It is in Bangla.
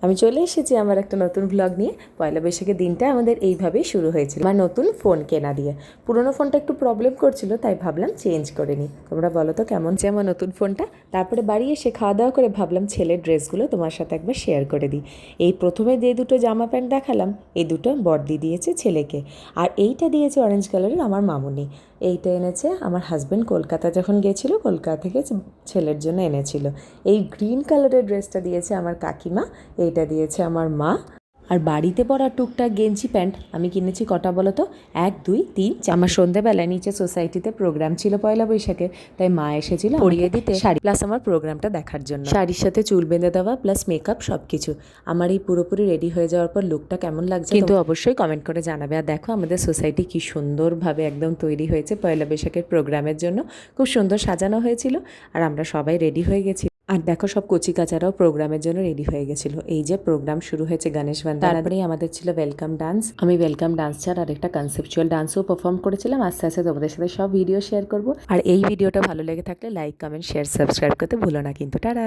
আমি চলে এসেছি আমার একটা নতুন ব্লগ নিয়ে। পয়লা বৈশাখের দিনটা আমাদের এইভাবেই শুরু হয়েছিল আমার নতুন ফোন কেনা দিয়ে। পুরোনো ফোনটা একটু প্রবলেম করছিল, তাই ভাবলাম চেঞ্জ করে নিই। তোমরা বলো তো কেমন যে আমার নতুন ফোনটা। তারপরে বাড়ি এসে খাওয়া দাওয়া করে ভাবলাম ছেলের ড্রেসগুলো তোমার সাথে একবার শেয়ার করে দিই। এই প্রথমে যে দুটো জামা প্যান্ট দেখালাম, এই দুটো বড়দি দিয়েছে ছেলেকে, আর এইটা দিয়েছে অরেঞ্জ কালারের আমার মামুনি। এইটা এনেছে আমার হাজব্যান্ড কলকাতা যখন গিয়েছিল, কলকাতা থেকে ছেলের জন্য এনেছিল। এই গ্রিন কালারের ড্রেসটা দিয়েছে আমার কাকিমা, এইটা দিয়েছে আমার মা। আর বাড়িতে পরা টুকটাক গেঞ্জি প্যান্ট আমি কিনেছি কটা বলো তো, 1 2 3 আমার সন্ধ্যেবেলায় নিচে সোসাইটিতে প্রোগ্রাম ছিল পয়লা বৈশাখে, তাই মা এসেছিল পরিয়ে দিতে শাড়ি প্লাস আমার প্রোগ্রামটা দেখার জন্য। শাড়ির সাথে চুল বেঁধে দেওয়া প্লাস মেকআপ সব কিছু। আমার এই পুরোপুরি রেডি হয়ে যাওয়ার পর লুকটা কেমন লাগছে কিন্তু অবশ্যই কমেন্ট করে জানাবে। আর দেখো আমাদের সোসাইটি কি সুন্দরভাবে একদম তৈরি হয়েছে পয়লা বৈশাখের প্রোগ্রামের জন্য। খুব সুন্দর সাজানো হয়েছিল আর আমরা সবাই রেডি হয়ে গেছি। আর দেখো সব কচি কাচারাও প্রোগ্রামের জন্য রেডি হয়ে গেছিল। এই যে প্রোগ্রাম শুরু হয়েছে গণেশ বন্দনা, তারপরেই আমাদের ছিল ওয়েলকাম ডান্স। আমি ওয়েলকাম ডান্স ছাড়া আর একটা কনসেপচুয়াল ডান্সও পারফর্ম করেছিলাম। আস্তে আস্তে তোমাদের সাথে সব ভিডিও শেয়ার করব। আর এই ভিডিওটা ভালো লেগে থাকলে লাইক কমেন্ট শেয়ার সাবস্ক্রাইব করতে ভুলো না কিন্তু। টাটা।